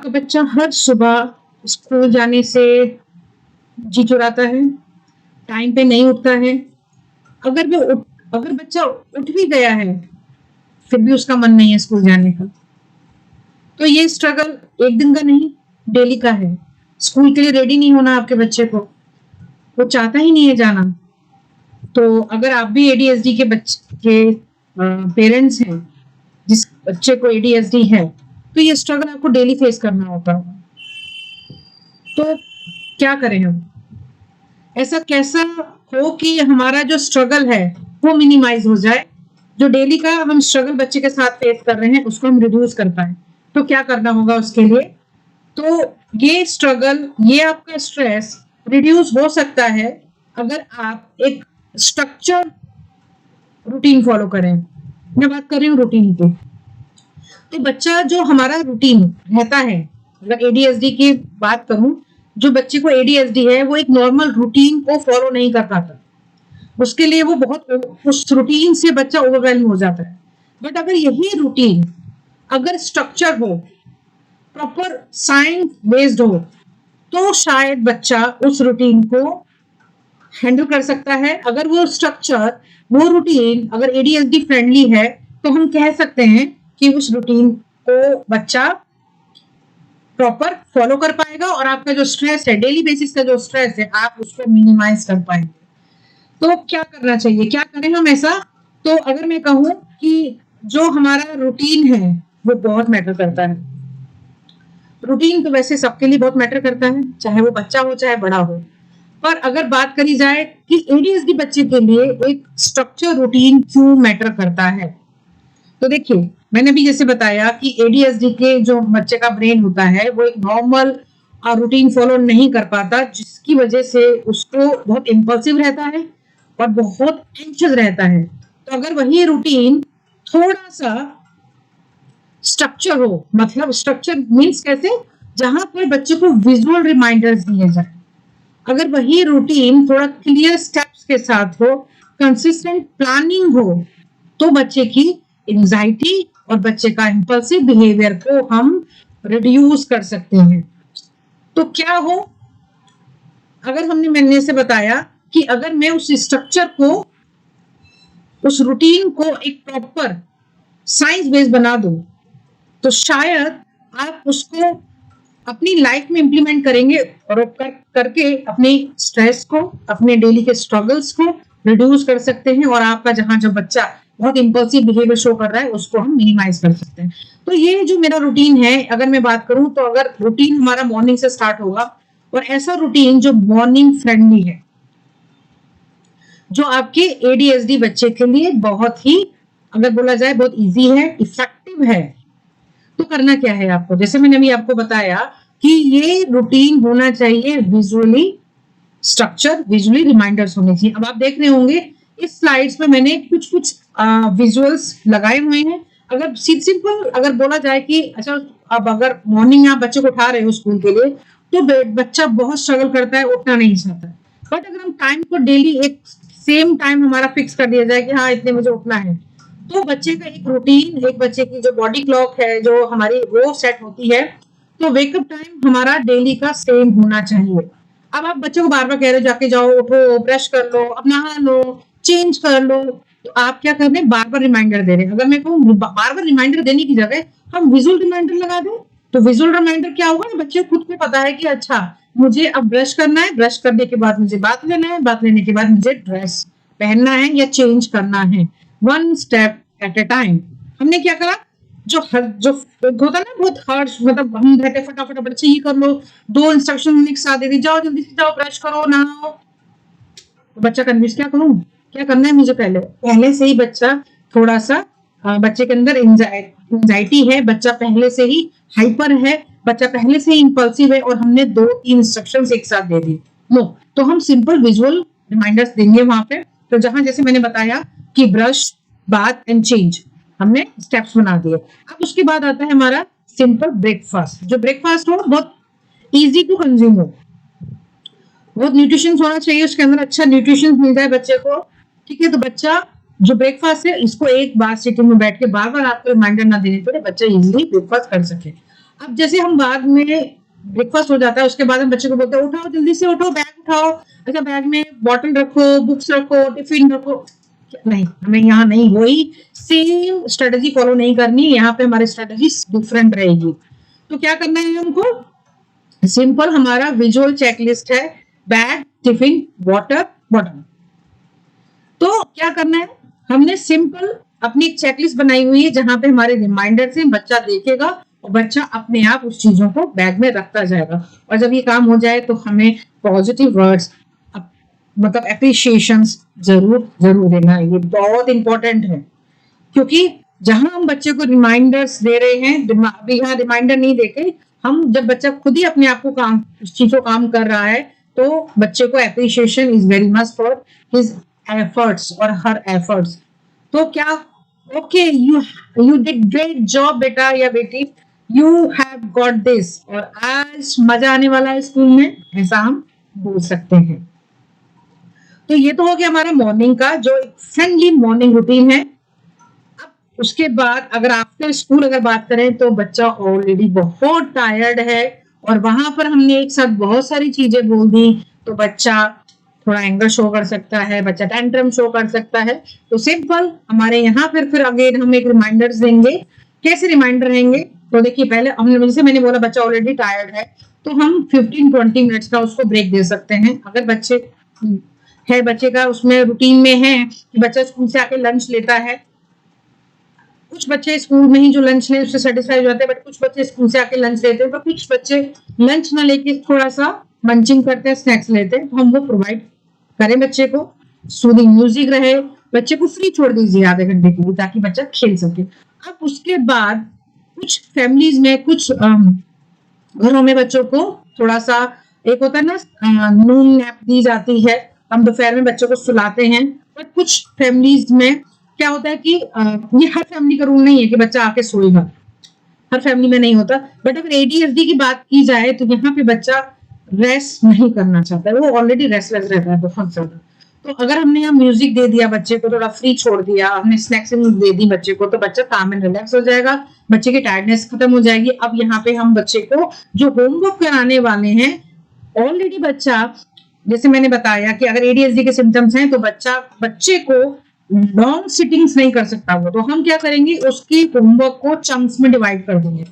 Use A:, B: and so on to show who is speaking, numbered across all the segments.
A: आपका बच्चा हर सुबह स्कूल जाने से जी चुराता है, टाइम पे नहीं उठता है। अगर बच्चा उठ भी गया है, फिर भी उसका मन नहीं है स्कूल जाने का। तो ये स्ट्रगल एक दिन का नहीं, डेली का है। स्कूल के लिए रेडी नहीं होना आपके बच्चे को, वो चाहता ही नहीं है जाना। तो अगर आप भी एडीएसडी के बच्चे के पेरेंट्स हैं, जिस बच्चे को एडीएसडी है, तो ये स्ट्रगल आपको डेली फेस करना होता है। तो क्या करें हम? ऐसा कैसा हो कि हमारा जो स्ट्रगल है वो मिनिमाइज हो जाए, जो डेली का हम स्ट्रगल बच्चे के साथ फेस कर रहे हैं उसको हम रिड्यूस कर पाए। तो क्या करना होगा उसके लिए? तो ये स्ट्रगल, ये आपका स्ट्रेस रिड्यूस हो सकता है अगर आप एक स्ट्रक्चर रूटीन फॉलो करें। मैं बात कर रही हूँ रूटीन की। तो बच्चा जो हमारा रूटीन रहता है, अगर एडीएसडी की बात करूं, जो बच्चे को एडीएसडी है वो एक नॉर्मल रूटीन को फॉलो नहीं कर पाता। उसके लिए वो बहुत, उस रूटीन से बच्चा ओवरवेल्म हो जाता है। बट अगर यही रूटीन अगर स्ट्रक्चर हो, प्रॉपर साइंस बेस्ड हो, तो शायद बच्चा उस रूटीन को हैंडल कर सकता है। अगर वो स्ट्रक्चर, वो रूटीन अगर एडीएसडी फ्रेंडली है, तो हम कह सकते हैं कि उस रूटीन को बच्चा प्रॉपर फॉलो कर पाएगा और आपका जो स्ट्रेस है, डेली बेसिस का जो स्ट्रेस है, आप उसको मिनिमाइज कर पाएंगे। तो क्या करना चाहिए, क्या करें हम ऐसा? तो अगर मैं कहूं कि जो हमारा रूटीन है वो बहुत मैटर करता है। रूटीन तो वैसे सबके लिए बहुत मैटर करता है, चाहे वो बच्चा हो चाहे बड़ा हो। पर अगर बात करी जाए कि एडीएसडी बच्चे के लिए एक स्ट्रक्चर रूटीन क्यों मैटर करता है, तो देखिए, मैंने भी जैसे बताया कि एडीएसडी के जो बच्चे का ब्रेन होता है वो एक नॉर्मल रूटीन फॉलो नहीं कर पाता, जिसकी वजह से उसको बहुत इम्पल्सिव रहता है और बहुत एंशियस रहता है। तो अगर वही रूटीन थोड़ा सा स्ट्रक्चर हो, मतलब स्ट्रक्चर मीन्स कैसे, जहां पर बच्चे को विजुअल रिमाइंडर्स दिए जाए। अगर वही रूटीन थोड़ा क्लियर स्टेप्स के साथ हो, कंसिस्टेंट प्लानिंग हो, तो बच्चे की एंजाइटी और बच्चे का इंपल्सिव बिहेवियर को हम रिड्यूस कर सकते हैं। तो क्या हो, अगर मैंने से बताया कि अगर मैं उस स्ट्रक्चर को, उस रूटीन को एक प्रॉपर साइंस बेस बना दूं, तो शायद आप उसको अपनी लाइफ में इंप्लीमेंट करेंगे और करके अपने स्ट्रेस को, अपने डेली के स्ट्रगल्स को रिड्यूस कर सकते हैं और आपका जहां जो बच्चा बहुत इंपल्सिव बिहेवियर शो कर रहा है उसको हम मिनिमाइज कर सकते हैं। तो ये जो मेरा रूटीन है, अगर मैं बात करूं, तो अगर रूटीन हमारा मॉर्निंग से स्टार्ट होगा और ऐसा रूटीन जो मॉर्निंग फ्रेंडली है, जो आपके एडीएसडी बच्चे के लिए बहुत ही, अगर बोला जाए, बहुत इजी है, इफेक्टिव है, तो करना क्या है आपको? जैसे मैंने अभी आपको बताया कि ये रूटीन होना चाहिए विजुअली स्ट्रक्चर, विजुअली रिमाइंडर्स होने चाहिए। अब आप देख रहे होंगे इस स्लाइड्स में मैंने कुछ विजुअल्स लगाए हुए हैं। अगर सिंपल अगर बोला जाए कि अच्छा, अब अगर मॉर्निंग आप बच्चे को उठा रहे हो स्कूल के लिए, तो बच्चा बहुत स्ट्रगल करता है, उठना नहीं चाहता। बट अगर हम टाइम को डेली एक सेम टाइम हमारा फिक्स कर दिया जाए कि हाँ इतने बजे उठना है, तो बच्चे का एक रूटीन, एक बच्चे की जो बॉडी क्लॉक है, जो हमारी वो सेट होती है, तो वेकअप टाइम हमारा डेली का सेम होना चाहिए। अब आप बच्चों को बार बार कह रहे हो जाके जाओ, उठो, ब्रश कर लो, अब नहा लो, चेंज कर लो, तो आप क्या कर रहे हैं, बार बार रिमाइंडर दे रहे हैं। अगर मैं कहूँ बार बार रिमाइंडर देने की जगह हम विजुअल रिमाइंडर लगा दें, तो विजुअल रिमाइंडर क्या होगा ना, बच्चे खुद को पता है कि अच्छा मुझे अब ब्रश करना है, ब्रश करने के बाद मुझे बात लेना है, बात लेने के बाद मुझे ड्रेस पहनना है या चेंज करना है, one step at A time. हमने क्या करा, जो होता है ना बहुत हार्श, मतलब हम बैठे फटाफट बच्चे ये कर लो, 2 इंस्ट्रक्शन एक साथ दे दी, जाओ जल्दी से जाओ, ब्रश करो, नहाओ। तो बच्चा कन्फ्यूज, क्या करूं, क्या करना है मुझे? पहले से ही बच्चा थोड़ा सा, बच्चे के अंदर एंजाइटी है, बच्चा पहले से ही हाइपर है, बच्चा पहले से ही इंपल्सिव है, और हमने 2-3 इंस्ट्रक्शंस एक साथ दे दी। नो, तो हम सिंपल विजुअल रिमाइंडर्स देंगे वहां पे। तो जहां जैसे मैंने बताया कि ब्रश, बाथ एंड चेंज, हमने स्टेप्स बना दिए। अब उसके बाद आता है हमारा सिंपल ब्रेकफास्ट। जो ब्रेकफास्ट हो बहुत इजी टू कंज्यूम हो, बहुत न्यूट्रिशन होना चाहिए, उसके अंदर अच्छा न्यूट्रिशन मिल जाए बच्चे को। ठीक है, तो बच्चा जो ब्रेकफास्ट है इसको एक बार सिटिंग में बैठ के बार बार आपको रिमाइंडर ना देने पड़े, बच्चा इजीली ब्रेकफास्ट कर सके। अब जैसे हम बाद में ब्रेकफास्ट हो जाता है, उसके बाद हम बच्चे को बोलते हैं उठाओ जल्दी से, उठो बैग उठाओ, अच्छा बैग में बॉटल रखो, बुक्स रखो, टिफिन रखो। नहीं, हमें यहाँ नहीं वही सेम स्ट्रेटेजी फॉलो नहीं करनी, यहाँ पे हमारी स्ट्रेटेजी डिफरेंट रहेगी। तो क्या करना है हमको, सिंपल हमारा विजुअल चेकलिस्ट है, बैग, टिफिन, वाटर, बॉटल। तो क्या करना है, हमने सिंपल अपनी एक चेकलिस्ट बनाई हुई है जहां पे हमारे रिमाइंडर से बच्चा देखेगा और बच्चा अपने आप उस चीजों को बैग में रखता जाएगा। और जब ये काम हो जाए तो हमें पॉजिटिव वर्ड्स, मतलब एप्रिशिएशन जरूर जरूर देना है, ये बहुत इंपॉर्टेंट है। क्योंकि जहां हम बच्चे को रिमाइंडर्स दे रहे हैं, अभी यहाँ रिमाइंडर नहीं देके, हम जब बच्चा खुद ही अपने आप को काम, उस चीज को काम कर रहा है, तो बच्चे को appreciation is very much for his efforts और हर एफर्ट्स। तो क्या, okay, you did great job बेटा या बेटी, यू हैव गॉट दिस, और आज मजा आने वाला है स्कूल में, ऐसा हम बोल सकते हैं। तो ये तो हो गया हमारा मॉर्निंग का जो फ्रेंडली मॉर्निंग रूटीन है। उसके बाद अगर आफ्टर स्कूल अगर बात करें तो बच्चा ऑलरेडी बहुत टायर्ड है और वहां पर हमने एक साथ बहुत सारी चीजें बोल दी, तो बच्चा थोड़ा एंगर शो कर सकता है, बच्चा टेंट्रम शो कर सकता है। तो सिंपल हमारे यहाँ फिर अगेन हम एक रिमाइंडर्स देंगे। कैसे रिमाइंडर रहेंगे, तो देखिए पहले हमने, जैसे मैंने बोला बच्चा ऑलरेडी टायर्ड है, तो हम 15-20 मिनट्स का उसको ब्रेक दे सकते हैं। अगर बच्चे है, बच्चे का उसमें रूटीन में है कि बच्चा स्कूल से आके लंच लेता है, कुछ बच्चे स्कूल में ही जो लंच ले उससे सेटिस्फाई हो जाते हैं, बट कुछ बच्चे स्कूल से आके लंच लेते हैं, पर कुछ बच्चे लंच ना लेके थोड़ा सा मंचिंग करते हैं, स्नैक्स लेते हैं, तो हम वो प्रोवाइड करें बच्चे को। सूदिंग म्यूजिक रहे, बच्चे को फ्री छोड़ दीजिए आधे घंटे के लिए ताकि बच्चा खेल सके। अब उसके बाद कुछ फैमिलीज में, कुछ घरों में बच्चों को थोड़ा सा, एक होता है ना नून नैप दी जाती है, हम दोपहर में बच्चों को सुलाते हैं। पर कुछ फैमिलीज में क्या होता है कि ये हर फैमिली का रूल नहीं है कि बच्चा आके सोएगा, हर फैमिली में नहीं होता। बट अगर एडीएसडी की बात की जाए तो यहाँ पे बच्चा रेस्ट नहीं करना चाहता है, वो ऑलरेडी रेस्टलेस रहता है बहुत ज्यादा। तो अगर हमने यहाँ म्यूजिक दे दिया बच्चे को, थोड़ा फ्री छोड़ दिया, हमने स्नैक्स दे दी बच्चे को, तो बच्चा काम एंड रिलैक्स हो जाएगा, बच्चे की टायर्डनेस खत्म हो जाएगी। अब यहाँ पे हम बच्चे को जो होमवर्क कराने वाले हैं, ऑलरेडी बच्चा, जैसे मैंने बताया कि अगर एडीएसडी के सिम्टम्स हैं तो बच्चे को लॉन्ग सिटिंग्स नहीं कर सकता वो, तो हम क्या करेंगे, उसकी होमवर्क को चंक्स में डिवाइड कर देंगे।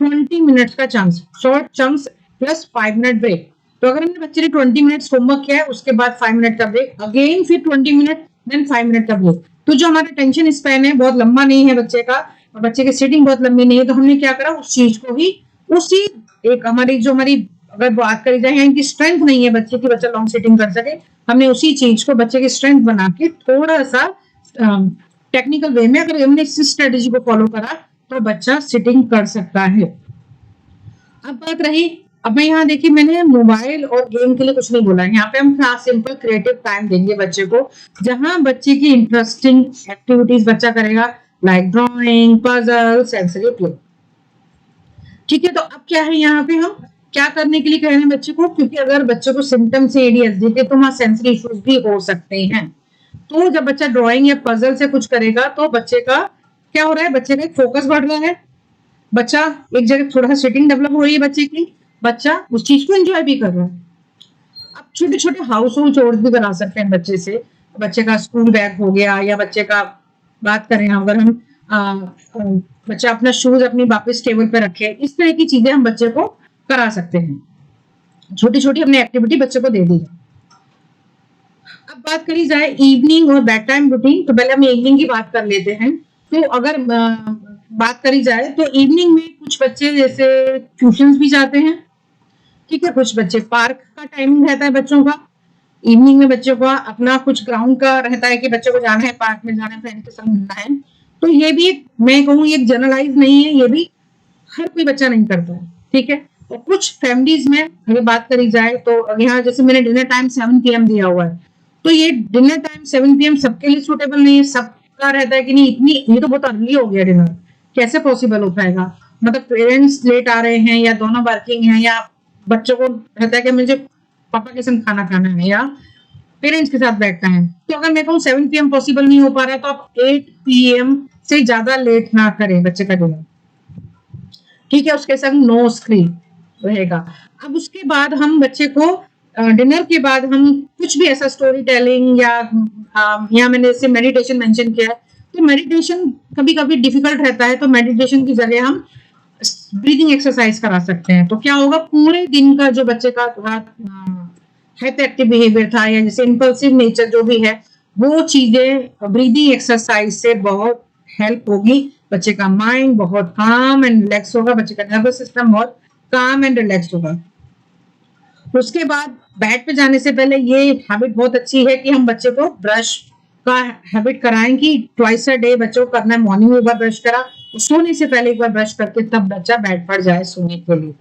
A: 20 मिनट्स का chunks, short chunks plus 5 minute break. तो अगर हमने बच्चे ने 20 मिनट्स होमवर्क किया है, उसके बाद 5 मिनट का ब्रेक, अगेन फिर 20 मिनट, देन 5 मिनट का ब्रेक। तो जो हमारा टेंशन स्पैन है बहुत लंबा नहीं है बच्चे का, और बच्चे की सिटिंग बहुत लंबी नहीं है, तो हमने क्या करा, उस चीज को ही उसी एक हमारी अगर बात करी जाए, इनकी स्ट्रेंथ नहीं है बच्चे की, बच्चा लॉन्ग सिटिंग कर सके, हमने उसी चीज को बच्चे की स्ट्रेंथ बना के थोड़ा सा टेक्निकल वे में अगर हमने इस स्ट्रेटेजी को फॉलो करा तो बच्चा सिटिंग कर सकता है। अब बात रही, अब मैं यहाँ देखिए मैंने मोबाइल और गेम के लिए कुछ नहीं बोला है, यहाँ पे हम सिंपल क्रिएटिव टाइम देंगे बच्चे को, जहां बच्चे की इंटरेस्टिंग एक्टिविटीज बच्चा करेगा, like drawing, puzzle, sensory play. ठीक है, तो अब क्या है, यहाँ पे हम क्या करने के लिए कह रहे हैं बच्चे को, क्योंकि अगर बच्चे को सिम्टम्स है एडीएसडी के तो वहां सेंसरी इश्यूज भी हो सकते हैं। तो जब बच्चा ड्राइंग या पजल से कुछ करेगा तो बच्चे का क्या हो रहा है, बच्चे का फोकस बढ़ रहा है, बच्चा एक जगह थोड़ा सा सिटिंग डेवलप हो रही है बच्चे की, बच्चा उस चीज को एंजॉय भी कर रहा है। अब छोटे छोटे हाउस होल्ड चोर्स भी करा सकते हैं बच्चे से, बच्चे का स्कूल बैग हो गया, या बच्चे का बात करें अगर हम बच्चा अपना शूज अपनी वापस टेबल पे रखे, इस तरह की चीजें हम बच्चे को करा सकते हैं, छोटी छोटी हमने एक्टिविटी बच्चे को दे दी। अब बात करी जाए इवनिंग और बेड टाइम रूटीन, तो पहले हम इवनिंग की बात कर लेते हैं। तो अगर बात करी जाए तो इवनिंग में कुछ बच्चे जैसे ट्यूशंस भी जाते हैं, ठीक है, कुछ बच्चे पार्क का टाइमिंग रहता है बच्चों का, इवनिंग में बच्चों का अपना कुछ ग्राउंड का रहता है कि बच्चों को जाना है पार्क में, जाना है फ्रेंड के संग मिलना है। तो ये भी एक, मैं कहूँ ये जनरलाइज नहीं है, ये भी हर कोई बच्चा नहीं करता है, ठीक है। और कुछ फैमिलीज में अगर बात करी जाए तो यहाँ जैसे मैंने डिनर टाइम 7 PM दिया हुआ है, तो ये डिनर टाइम 7 PM सबके लिए सूटेबल नहीं है, सबका रहता है कि नहीं इतनी, ये तो बहुत अर्ली हो गया डिनर, कैसे पॉसिबल हो पाएगा, मतलब पेरेंट्स लेट आ रहे हैं या दोनों वर्किंग हैं, या बच्चों को रहता है कि मुझे पापा के संग खाना खाना है या पेरेंट्स के साथ बैठना है। तो अगर मैं कहूँ 7 PM पॉसिबल नहीं हो पा रहा है तो आप 8 PM से ज्यादा लेट ना करें बच्चे का डिनर। ठीक है, उसके संग नो स्क्रीन रहेगा। अब उसके बाद हम बच्चे को डिनर के बाद हम कुछ भी ऐसा स्टोरी टेलिंग या यहाँ मैंने जैसे मेडिटेशन मेंशन किया है, तो मेडिटेशन कभी कभी डिफिकल्ट रहता है, तो मेडिटेशन की जगह हम ब्रीदिंग एक्सरसाइज करा सकते हैं। तो क्या होगा, पूरे दिन का जो बच्चे का थोड़ा हाइपर एक्टिव बिहेवियर था या जैसे इंपल्सिव नेचर जो भी है, वो चीजें ब्रीदिंग एक्सरसाइज से बहुत हेल्प होगी। बच्चे का माइंड बहुत काम एंड रिलैक्स होगा, बच्चे का नर्वस सिस्टम बहुत काम एंड रिलैक्स होगा। उसके बाद बेड पे जाने से पहले ये हैबिट बहुत अच्छी है कि हम बच्चे को ब्रश का हैबिट कराएं कि ट्वाइस अ डे बच्चों को करना है। मॉर्निंग में एक बार ब्रश करा, सोने से पहले एक बार ब्रश करके तब बच्चा बेड पर जाए सोने के लिए।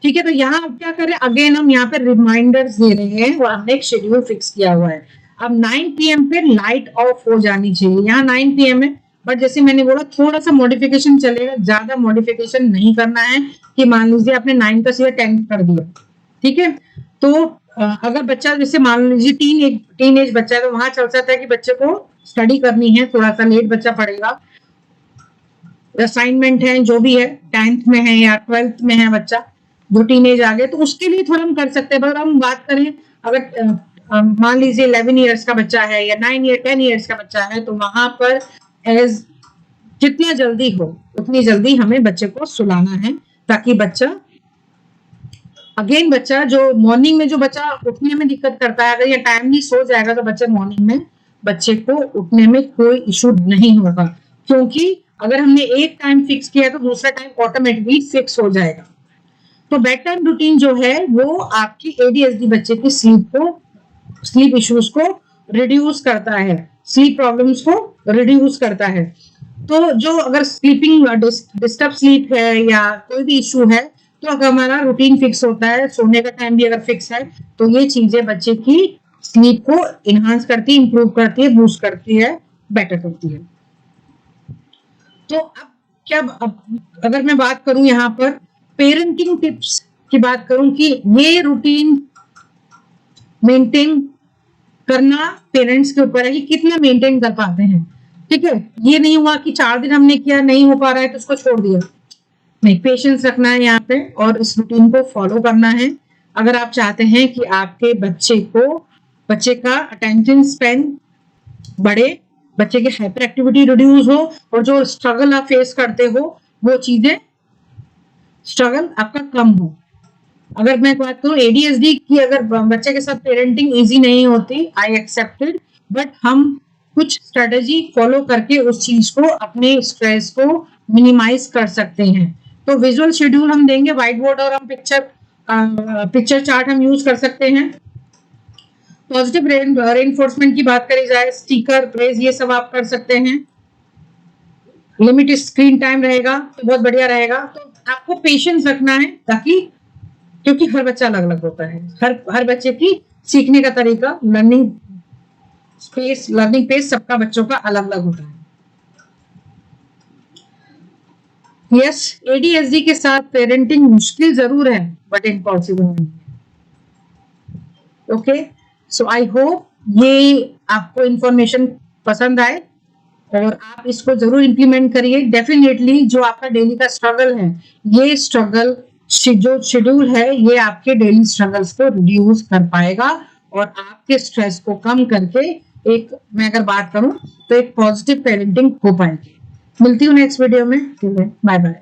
A: ठीक है, तो यहाँ अब क्या करें, अगेन हम यहाँ पे रिमाइंडर्स दे रहे हैं और हमने एक शेड्यूल फिक्स किया हुआ है। अब 9 PM पे लाइट ऑफ हो जानी चाहिए, यहाँ 9 PM है, बट जैसे मैंने बोला थोड़ा सा मॉडिफिकेशन चलेगा, ज्यादा मॉडिफिकेशन नहीं करना है कि मान लीजिए आपने 9 का सीधा 10 कर दिया। ठीक है, तो अगर बच्चा जैसे मान लीजिए टीन एज बच्चा है, तो वहां चल सकता है कि बच्चे को स्टडी करनी है, थोड़ा सा लेट बच्चा पढ़ेगा, असाइनमेंट है जो भी है, 10th में है या 12th में है बच्चा, जो टीन एज आ गए, तो उसके लिए थोड़ा हम कर सकते हैं। पर हम बात करें अगर मान लीजिए 11 ईयर्स का बच्चा है या 10 ईयर्स का बच्चा है, तो वहां पर एज जितना जल्दी हो उतनी जल्दी हमें बच्चे को सुलाना है, ताकि बच्चा अगेन बच्चा जो मॉर्निंग में जो बच्चा उठने में दिक्कत करता है, अगर ये टाइमली सो जाएगा तो बच्चा मॉर्निंग में बच्चे को उठने में कोई इशू नहीं होगा, क्योंकि अगर हमने एक टाइम फिक्स किया तो दूसरा टाइम ऑटोमेटिकली फिक्स हो जाएगा। तो बेड टाइम रूटीन जो है वो आपकी एडीएचडी बच्चे की स्लीप इश्यूज को रिड्यूस करता है, स्लीप प्रॉब्लम्स को रिड्यूस करता है। तो जो अगर स्लीपिंग डिस्टर्ब स्लीप है या कोई भी इशू है, तो अगर हमारा रूटीन फिक्स होता है, सोने का टाइम भी अगर फिक्स है, तो ये चीजें बच्चे की स्लीप को इनहांस करती है, इंप्रूव करती है, बूस्ट करती है, बेटर करती है। तो अब अगर मैं बात करूं यहाँ पर पेरेंटिंग टिप्स की बात करूं कि ये रूटीन मेंटेन करना पेरेंट्स के ऊपर है कि कितना मेंटेन कर पाते हैं। ठीक है, ये नहीं हुआ कि 4 दिन हमने किया, नहीं हो पा रहा है तो उसको छोड़ दिया, नहीं, पेशेंस रखना है यहाँ पे और इस रूटीन को फॉलो करना है। अगर आप चाहते हैं कि आपके बच्चे का अटेंशन स्पैन बढ़े, बच्चे की हाइपर एक्टिविटी रिड्यूस हो और जो स्ट्रगल आप फेस करते हो वो चीजें स्ट्रगल आपका कम हो। अगर मैं बात करूं एडीएचडी की, अगर बच्चे के साथ पेरेंटिंग इजी नहीं होती, आई एक्सेप्टेड, बट हम कुछ स्ट्रेटेजी फॉलो करके उस चीज को, अपने स्ट्रेस को मिनिमाइज कर सकते हैं। तो विजुअल शेड्यूल हम देंगे, व्हाइट बोर्ड और हम पिक्चर चार्ट हम यूज कर सकते हैं। पॉजिटिव रेनफोर्समेंट की बात करी जाए, स्टिकर, प्रेज, ये सब आप कर सकते हैं। लिमिटेड स्क्रीन टाइम रहेगा तो बहुत बढ़िया रहेगा। तो आपको पेशेंस रखना है, ताकि क्योंकि हर बच्चा अलग अलग होता है, हर बच्चे की सीखने का तरीका, लर्निंग पेस सबका बच्चों का अलग अलग होता है। यस, एडीएचडी के साथ पेरेंटिंग मुश्किल जरूर है, बट इम्पॉसिबल नहीं है। ओके, सो आई होप ये आपको इंफॉर्मेशन पसंद आए और आप इसको जरूर इंप्लीमेंट करिए। डेफिनेटली जो आपका डेली का स्ट्रगल है, ये स्ट्रगल जो शेड्यूल है, ये आपके डेली स्ट्रगल्स को रिड्यूस कर पाएगा और आपके स्ट्रेस को कम करके मैं अगर बात करूं तो एक पॉजिटिव पेरेंटिंग हो पाएगी। मिलती हूँ नेक्स्ट वीडियो में, बाय बाय।